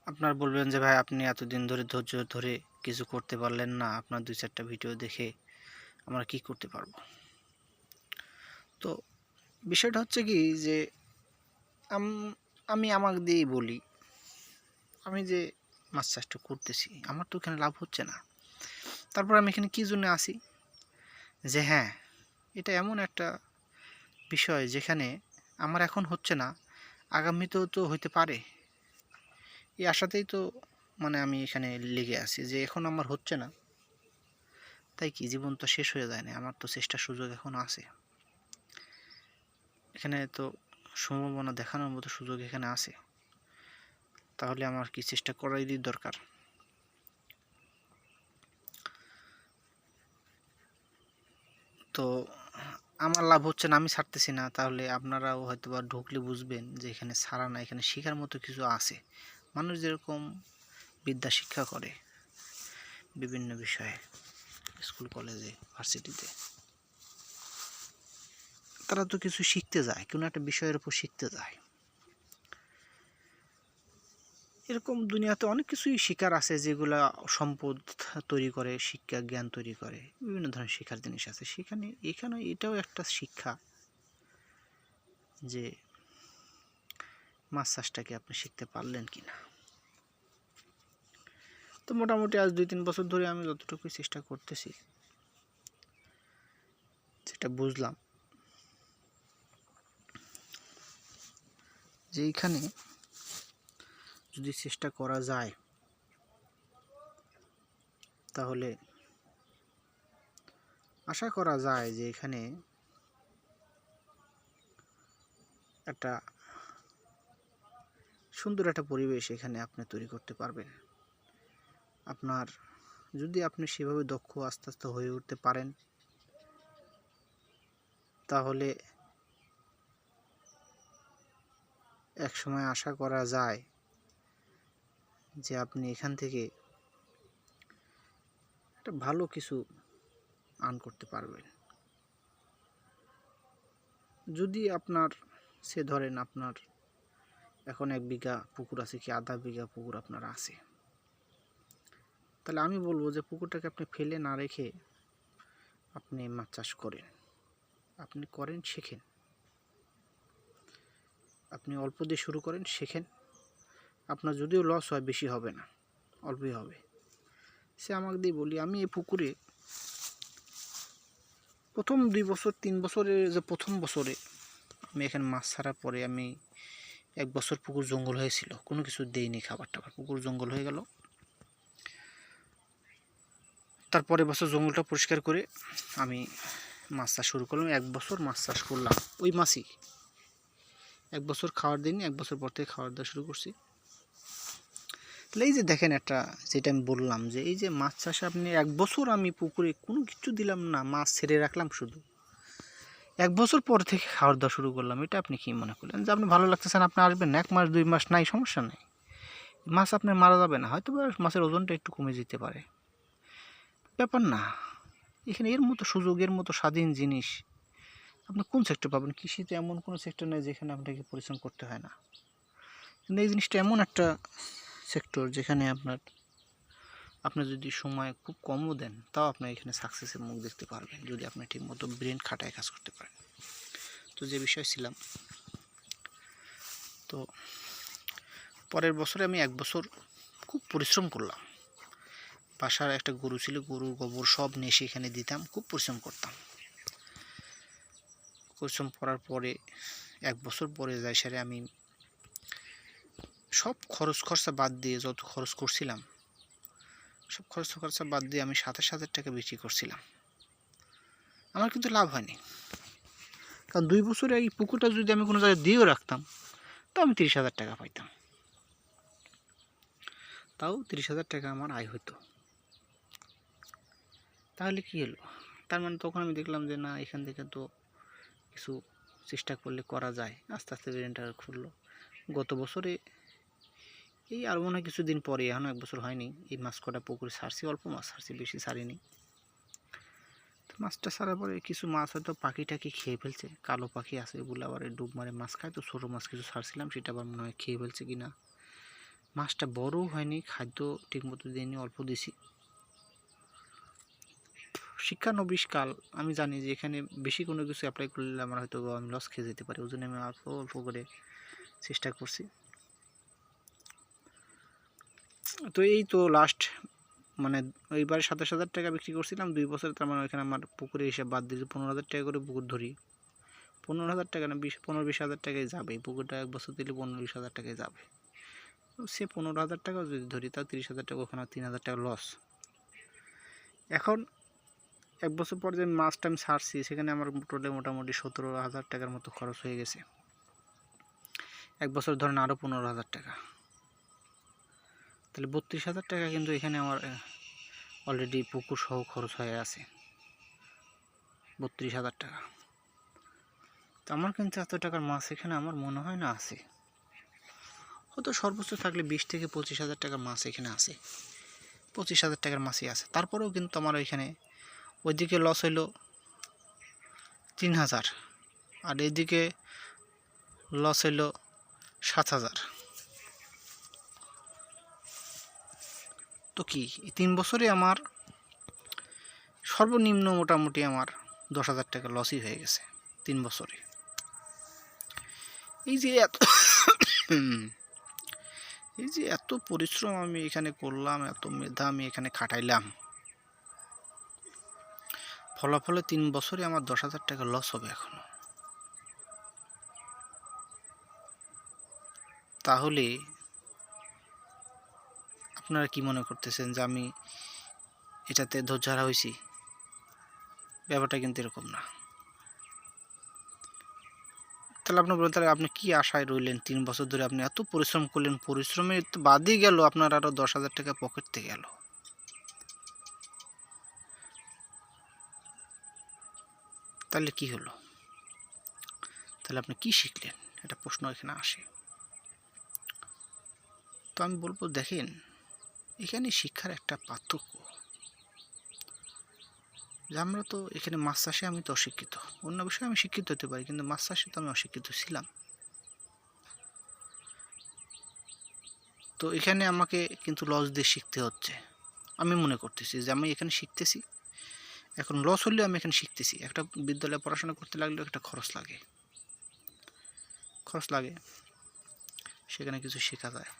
আপনার বলবেন যে ভাই আপনি এতদিন ধরে ধৈর্য ধরে কিছু করতে পারলেন না, আপনার ২-৪টা ভিডিও দেখে আমরা কি করতে পারবো? তো বিষয়টা হচ্ছে কি যে আম আমি আমাকে দিয়েই বলি, আমি যে মাছ চাষটা করতেছি আমার তো এখানে লাভ হচ্ছে না। তারপর আমি এখানে কী জন্য আসি? যে হ্যাঁ, এটা এমন একটা বিষয় যেখানে আমার এখন হচ্ছে না, আগামীতেও তো হইতে পারে। এই আশাতেই তো আমি এখানে লেগে আছি যে এখন আমার হচ্ছে না, তাই কি জীবন তো শেষ হয়ে যায় না, আমার তো চেষ্টার সুযোগ এখনও আছে। এখানে তো সম্ভাবনা দেখানোর মতো সুযোগ এখানে আছে, তাহলে আমার কি চেষ্টা করারই দরকার? তো আমার লাভ হচ্ছে না, আমি ছাড়তেছি না, তাহলে আপনারাও হয়তো বা ঢুকলে বুঝবেন যে এখানে ছাড়া না, এখানে শেখার মতো কিছু আছে। মানুষ যেরকম বিদ্যা শিক্ষা করে বিভিন্ন বিষয়ে, স্কুল কলেজে ভার্সিটিতে, তারা তো কিছু শিখতে যায়, কোনো একটা বিষয়ের উপর শিখতে যায়। এরকম দুনিয়াতে অনেক কিছুই শিকার আছে যেগুলা সম্পদ তৈরি করে, শিক্ষা জ্ঞান তৈরি করে, বিভিন্ন ধরনের শিক্ষার জিনিস আছে। এখানে এটাও একটা শিক্ষা যে মাছ চাষটাকে আপনি শিখতে পারলেন কি না। তো মোটামুটি আজ ২-৩ বছর ধরে আমি যতটুকু চেষ্টা করতেছি, সেটা বুঝলাম যে এইখানে যদি চেষ্টা করা যায় তাহলে আশা করা যায় যে এখানে একটা সুন্দর একটা পরিবেশ এখানে আপনি তৈরি করতে পারবেন। আপনার যদি আপনি সেভাবে দক্ষ আস্তে আস্তে হয়ে উঠতে পারেন, তাহলে একসময় আশা করা যায় যে আপনি এখান থেকে একটা ভালো কিছু আর্ন করতে পারবেন। যদি আপনার ধরেন আপনার এখন ১ বিঘা পুকুর আছে কি আধা বিঘা পুকুর আপনার আছে, তাহলে আমি বলবো যে পুকুরটাকে আপনি ফেলে না রেখে আপনি মাছ চাষ করেন। আপনি করেন, শেখেন। আপনি অল্প দিয়ে শুরু করেন, শেখেন। আপনার যদিও লস হয়, বেশি হবে না, অল্পই হবে। সে আমাকে দিয়ে বলি, আমি এই পুকুরে প্রথম ২ বছর ৩ বছরে, যে প্রথম বছরে আমি এখানে মাছ ছাড়ার পরে আমি ১ বছর পুকুর জঙ্গল হয়েছিল, কোনো কিছু দেইনি খাবার টাবার, পুকুর জঙ্গল হয়ে গেল। তারপরে বছর জঙ্গলটা পরিষ্কার করে আমি মাছ চাষ শুরু করলাম। ১ বছর মাছ চাষ করলাম ওই মাছই। ১ বছর খাবার দিইনি, ১ বছর পর থেকে খাবার দেওয়া শুরু করছি। তাহলে এই যে দেখেন, একটা যেটা আমি বললাম যে এই যে মাছ চাষে আপনি ১ বছর আমি পুকুরে কোনো কিছু দিলাম না, মাছ ছেড়ে রাখলাম শুধু। ১ বছর পর থেকে খাবার দেওয়া শুরু করলাম। এটা আপনি কি মনে করলেন যে আপনি ভালো লাগতেছেন, আপনি আসবেন না, ১ মাস ২ মাস নাই, সমস্যা নেই, মাছ আপনার মারা যাবে না, হয়তো মাছের ওজনটা একটু কমে যেতে পারে, ব্যাপার না। এখানে এর মতো সুযোগ, এর মতো স্বাধীন জিনিস আপনি কোন সেক্টর পাবেন? কৃষিতে এমন কোনো সেক্টর নেই যেখানে আপনাকে পরিশ্রম করতে হয় না। কিন্তু এই জিনিসটা এমন একটা সেক্টর যেখানে আপনি যদি সময় খুব কমও দেন, তাও আপনার এখানে সাকসেসের মুখ দেখতে পারবেন যদি আপনি ঠিকমতো ব্রেন খাটায় কাজ করতে পারেন। তো যে বিষয় ছিলাম, তো পরের বছরে আমি ১ বছর খুব পরিশ্রম করলাম। বাসার একটা গরু ছিল, গরুর গোবর সব নিয়ে এসে এখানে দিতাম, খুব পরিশ্রম করতাম। পরিশ্রম করার পরে ১ বছর পরে যাই সারে আমি সব খরচ খরচা বাদ দিয়ে, যত খরচ করছিলাম সব খরচ খরচা বাদ দিয়ে আমি ২৭,০০০ টাকা বিক্রি করছিলাম। আমার কিন্তু লাভ হয়নি, কারণ ২ বছরে এই পুকুরটা যদি আমি কোনো জায়গায় দিয়েও রাখতাম, তাও আমি ৩০,০০০ টাকা পাইতাম, তাও ৩০,০০০ টাকা আমার আয় হতো। তাহলে কি হলো? তার মানে তখন আমি দেখলাম যে না, এখান থেকে তো কিছু চেষ্টা করলে করা যায়। আস্তে আস্তে ব্রেনটা খুললো। গত বছরে এই আর মনে হয় কিছুদিন পরে, এখনও ১ বছর হয়নি, এই মাছ কটা পুকুরে ছাড়ছি, অল্প মাছ ছাড়ছি, বেশি ছাড়িনি। তো মাছটা ছাড়ার পরে কিছু মাছ হয়তো পাখি টাকি খেয়ে ফেলছে, কালো পাখি আছে, এগুলো আবার ডুব মারে মাছ খায়, তো ছোটো মাছ কিছু ছাড়ছিলাম, সেটা আবার মনে হয় খেয়ে ফেলছে কিনা, মাছটা বড়ও হয়নি, খাদ্য ঠিকমতো দিইনি, অল্প দিছি। শিক্ষানবিশ কাল, আমি জানি যে এখানে বেশি কোনো কিছু অ্যাপ্লাই করলে আমার হয়তো আমি লস খেয়ে যেতে পারি, ওই জন্য আমি অল্প অল্প করে চেষ্টা করছি। তো এই তো লাস্ট মানে এইবার 27,000 টাকা বিক্রি করছিলাম 2 বছর, তার মানে ওইখানে আমার পুকুরে হিসাব বাদ দিয়ে 15,000 টাকা করে পুকুর ধরি, 15,000 টাকা না 15-20,000 টাকাই যাবে। এই পুকুরটা 1 বছর দিলে 15-20,000 টাকাই যাবে। সে 15,000 টাকাও যদি ধরি তাও 30,000 টাকা, ওখানে 3,000 টাকা লস। এখন 1 বছর পর যে মাছটা আমি ছাড়ছি সেখানে আমার টোটালে মোটামুটি 17,000 টাকার মতো খরচ হয়ে গেছে। 1 বছর ধরেন আরও 15,000 টাকা, তাহলে 32,000 টাকা কিন্তু এখানে আমার অলরেডি পুকুর সহ খরচ হয়ে আছে, 32,000 টাকা। তো আমার কিন্তু এত টাকার মাছ এখানে আমার মনে হয় না আছে, হয়তো সর্বোচ্চ থাকলে 20,000-25,000 টাকার মাছ এখানে আছে, 25,000 টাকার মাছই আছে। তারপরেও কিন্তু আমার ওইখানে ওইদিকে লস হইল 3,000 আর এইদিকে লস হইল 7,000। তো কি এই 3 বছরে আমার সর্বনিম্ন মোটামুটি আমার 10,000 টাকা লসই হয়ে গেছে 3 বছরে। এই যে এত পরিশ্রম আমি এখানে করলাম, এত মেধা আমি এখানে খাটাইলাম, ফলাফলে 3 বছরে আমার 10,000 টাকা লস হবে এখনো। তাহলে আপনারা কি মনে করতেছেন যে আমি এটাতে ধৈর্যহারা হয়েছি? ব্যাপারটা কিন্তু এরকম না। তাহলে আপনি বলেন, তাহলে আপনি কি আশায় রইলেন? 3 বছর ধরে আপনি এত পরিশ্রম করলেন, পরিশ্রমের তো বাদই গেল আপনার আরও 10,000 টাকা পকেট থেকে গেল। তাহলে কি হলো? তাহলে আপনি কি শিখলেন? এটা প্রশ্ন এখানে আসে। তো আমি বলবো, দেখেন এখানে শিক্ষার একটা পার্থক্য, যে আমরা তো এখানে মাছ চাষে আমি তো অশিক্ষিত, অন্য বিষয়ে আমি শিক্ষিত হতে পারি, কিন্তু মাছ চাষে তো আমি অশিক্ষিত ছিলাম। তো এখানে আমাকে কিন্তু লস দিয়ে শিখতে হচ্ছে। আমি মনে করতেছি যে আমি এখানে শিখতেছি, এখন লস হলেও আমি এখানে শিখতেছি। একটা বিদ্যালয়ে পড়াশোনা করতে লাগলেও একটা খরচ লাগে, সেখানে কিছু শেখা যায়।